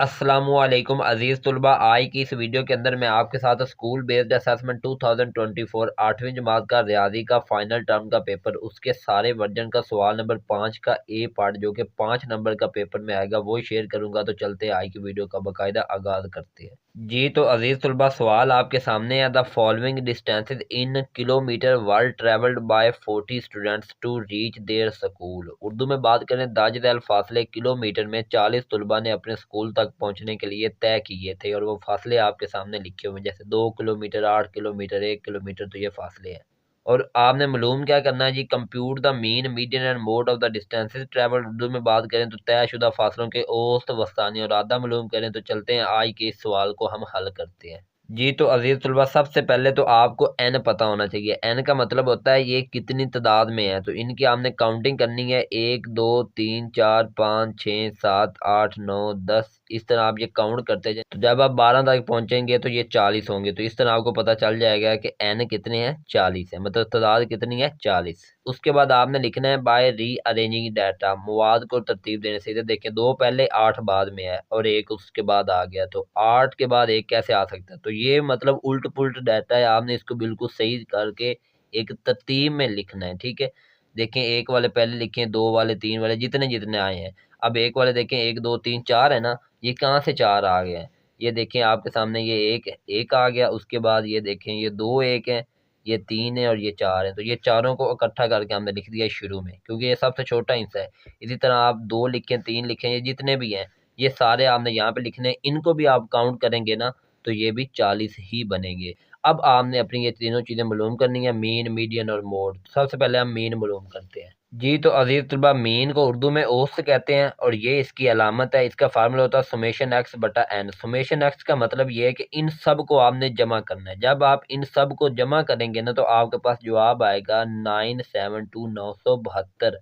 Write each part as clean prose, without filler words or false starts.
अस्सलामुअलैकुम अजीज़ तुलबा। आज की इस वीडियो के अंदर मैं आपके साथ स्कूल बेस्ड असेसमेंट 2024 8वीं जमात का रियाजी का फाइनल टर्म का पेपर, उसके सारे वर्जन का सवाल नंबर 5 का ए पार्ट जो कि 5 नंबर का पेपर में आएगा वो शेयर करूंगा। तो चलते हैं आज की वीडियो का बाकायदा आगाज़ करते हैं। जी तो अजीज़ तुलबा, सवाल आपके सामने है। The following distances in kilometre world travelled by 40 students to reach their school. Urdu में बात करें, दाज दैल फासले किलोमीटर में 40 तलबा ने अपने स्कूल तक पहुंचने के लिए तय किए थे और वो फासले आपके सामने लिखे हुए हैं, जैसे 2 किलोमीटर, 8 किलोमीटर, 1 किलोमीटर, तो ये फासले हैं। और आपने मालूम क्या करना है जी, compute the mean median and mode of the distances travel. Urdu में बात करें तो तयशुदा फासलों के औसत, वस्तानी और आधा मालूम करें। तो चलते हैं आज के इस सवाल को हम हल करते हैं। जी तो अजीज तलबा, सबसे पहले तो आपको एन पता होना चाहिए। एन का मतलब होता है ये कितनी तादाद में है। तो इनकी आपने काउंटिंग करनी है, 1 2 3 4 5 6 7 8 9 10, इस तरह आप ये काउंट करते जाए। तो जब आप 12 तक पहुंचेंगे तो ये 40 होंगे। तो इस तरह आपको पता चल जाएगा कि एन कितने हैं, 40 है, मतलब तादाद कितनी है, 40। उसके बाद आपने लिखना है बाय री अरेंजिंग डाटा, मवाद को तरतीब देने से। इधर देखें, 2 पहले 8 बाद में है और 1 उसके बाद आ गया, तो 8 के बाद 1 कैसे आ सकता है। तो ये मतलब उल्ट पुल्ट डाटा है, आपने इसको बिल्कुल सही करके एक तरतीब में लिखना है, ठीक है। देखें, 1 वाले पहले लिखें, 2 वाले, 3 वाले, जितने जितने आए हैं। अब 1 वाले देखें, 1 2 3 4 है ना, ये कहाँ से 4 आ गए हैं। ये देखें आपके सामने, ये एक आ गया, उसके बाद ये देखें, ये 2 1 है, ये 3 है और ये 4 है। तो ये चारों को इकट्ठा करके हमने लिख दिया शुरू में, क्योंकि ये सबसे छोटा हिस्सा है। इसी तरह आप 2 लिखें, 3 लिखें, ये जितने भी हैं ये सारे आपने यहाँ पे लिखने हैं। इनको भी आप काउंट करेंगे ना तो ये भी 40 ही बनेंगे। अब आपने अपनी ये तीनों चीज़ें मालूम करनी है, मीन, मीडियन और मोड। सबसे पहले हम मीन मालूम करते हैं। जी तो अजीज तलबा, मीन को उर्दू में औसत कहते हैं और ये इसकी अलामत है। इसका फार्मूला होता है सुमेशन एक्स बटा एन। सुमेशन एक्स का मतलब ये है कि इन सब को आपने जमा करना है। जब आप इन सब को जमा करेंगे ना तो आपके पास जवाब आएगा 972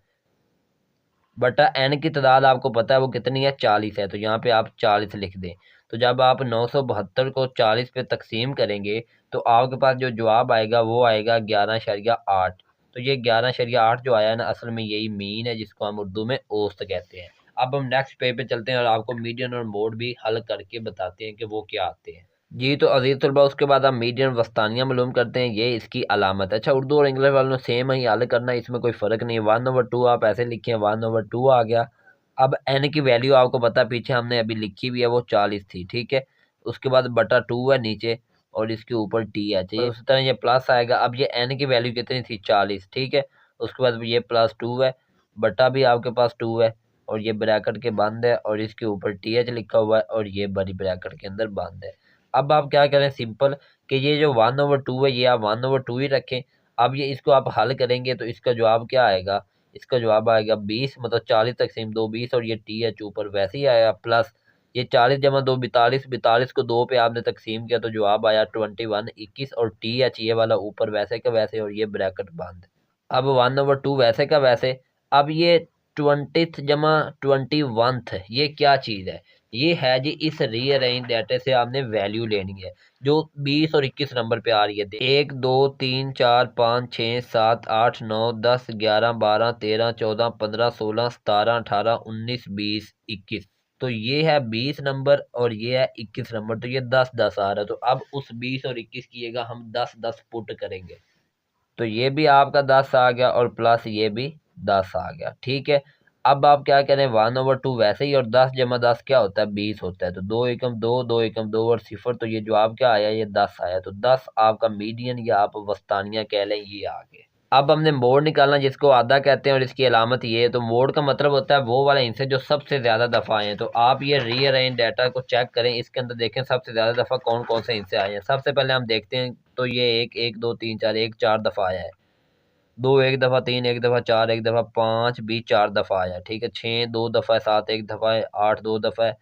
बटा एन की तादाद आपको पता है वो कितनी है, 40 है। तो यहाँ पे आप 40 लिख दें। तो जब आप 972 को 40 पे तकसीम करेंगे तो आपके पास जो जवाब आएगा वो आएगा 11.8। तो ये 11.8 जो आया है ना, असल में यही मीन है, जिसको हम उर्दू में औसत कहते हैं। अब हम नेक्स्ट पेज पे चलते हैं और आपको मीडियन और मोड भी हल करके बताते हैं कि वो क्या आते हैं। जी तो अजीज तलबा, उसके बाद हम मीडियन वस्तानिया मालूम करते हैं, ये इसकी अलामत है। अच्छा, उर्दू और इंग्लिश वालों ने सेम ही हल करना है, इसमें कोई फ़र्क नहीं है। 1/2 आप ऐसे लिखें, 1/2 आ गया। अब एन की वैल्यू आपको पता है, पीछे हमने अभी लिखी भी है, वो 40 थी, ठीक है। उसके बाद बटा 2 है नीचे और इसके ऊपर टी है, चाहिए उसी तरह ये प्लस आएगा। अब ये एन की वैल्यू कितनी थी, 40, ठीक है। उसके बाद ये +2 है, बटा भी आपके पास 2 है और ये ब्रैकेट के बंद है और इसके ऊपर टी एच लिखा हुआ है और ये बड़ी ब्रैकेट के अंदर बंद है। अब आप क्या करें, सिंपल, कि ये जो 1/2 है ये आप 1/2 ही रखें। अब ये इसको आप हल करेंगे तो इसका जवाब क्या आएगा, इसका जवाब आएगा 20, मतलब 40 तकसीम 2 20 और ये टी एच ऊपर वैसे ही आया, प्लस ये 40 जमा 2 42, 42 को 2 पे आपने तकसीम किया तो जवाब आया 21 21 और टी एच ये वाला ऊपर वैसे का वैसे और ये ब्रैकेट बंद। अब 1/2 वैसे का वैसे। अब ये 20th जमा 21th, ये क्या चीज़ है, ये है जी इस रीअरेंज डाटे से आपने वैल्यू लेनी है जो 20 और 21 नंबर पे आ रही है। 1 2 3 4 5 6 7 8 9 10 11 12 13 14 15 16 17 18 19 20 21। तो ये है 20 नंबर और ये है 21 नंबर, तो ये 10 10 आ रहा है। तो अब उस 20 और 21 की जगह हम 10 10 पुट करेंगे, तो ये भी आपका 10 आ गया और प्लस ये भी 10 आ गया, ठीक है। अब आप क्या करें, 1/2 वैसे ही, और 10 जमा 10 क्या होता है, 20 होता है। तो 2 एकम 2, 2 एकम 2 और 0, तो ये जवाब क्या आया, ये 10 आया। तो 10 आपका मीडियन या आप वस्तानिया कह लें, ये आ गए। अब हमने मोड निकालना, जिसको आधा कहते हैं और इसकी अलामत ये है। तो मोड का मतलब होता है वो वाला हिस्से जो सबसे ज़्यादा दफ़ा आए हैं। तो आप ये रीअरेंज डाटा को चेक करें, इसके अंदर देखें सबसे ज़्यादा दफ़ा कौन कौन से हिस्से आए हैं। सबसे पहले हम देखते हैं, तो ये 1 1 2 3 4, 1 4 दफ़ा आया है, 2 1 दफ़ा, 3 1 दफ़ा, 4 1 दफ़ा, 5 भी 4 दफ़ा आया, ठीक है। 6 2 दफ़ा, 7 1 दफ़ा है, 8 2 दफ़ा है।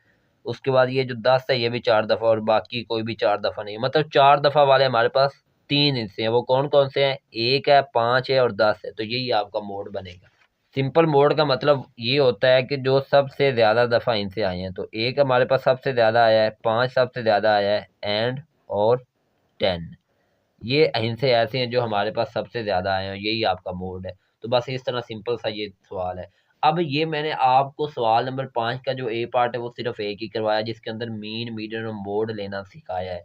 उसके बाद ये जो 10 है ये भी 4 दफ़ा और बाकी कोई भी 4 दफ़ा नहीं, मतलब 4 दफ़ा वाले हमारे पास 3 हिस्से हैं। वो कौन कौन से हैं, 1 है, 5 है और 10 है। तो यही आपका मोड बनेगा। सिंपल मोड का मतलब ये होता है कि जो सबसे ज़्यादा दफ़ा इनसे आए हैं। तो 1 हमारे पास सबसे ज़्यादा आया है, 5 सबसे ज़्यादा आया है, एंड और 10, ये अहिंसे ऐसे हैं जो हमारे पास सबसे ज़्यादा आए हैं, यही आपका मोड है। तो बस इस तरह सिंपल सा ये सवाल है। अब ये मैंने आपको सवाल नंबर 5 का जो ए पार्ट है वो सिर्फ एक ही करवाया, जिसके अंदर मीन, मीडियन और मोड लेना सिखाया है।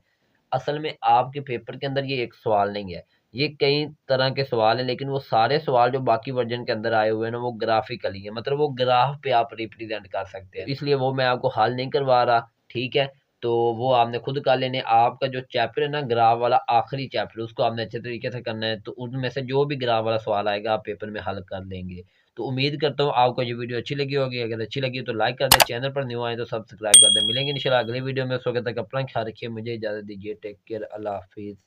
असल में आपके पेपर के अंदर ये एक सवाल नहीं है, ये कई तरह के सवाल हैं, लेकिन वो सारे सवाल जो बाकी वर्जन के अंदर आए हुए हैं ना, वो ग्राफिकली है, मतलब वो ग्राफ पे आप रिप्रेजेंट कर सकते हैं, इसलिए वो मैं आपको हल नहीं करवा रहा। ठीक है, तो वो आपने खुद कर लेने। आपका जो चैप्टर है ना ग्राफ वाला, आखिरी चैप्टर, उसको आपने अच्छे तरीके से करना है, तो उनमें से जो भी ग्राफ वाला सवाल आएगा आप पेपर में हल कर लेंगे। तो उम्मीद करता हूँ आपको ये वीडियो अच्छी लगी होगी। अगर अच्छी लगी तो लाइक कर दें, चैनल पर न्यू आए तो सब्सक्राइब कर दें। मिलेंगे इंशाल्लाह अगली वीडियो में। उस वक्त तक अपना ख्याल रखिए, मुझे इजाज़त दीजिए। टेक केयर, अल्लाह हाफिज़।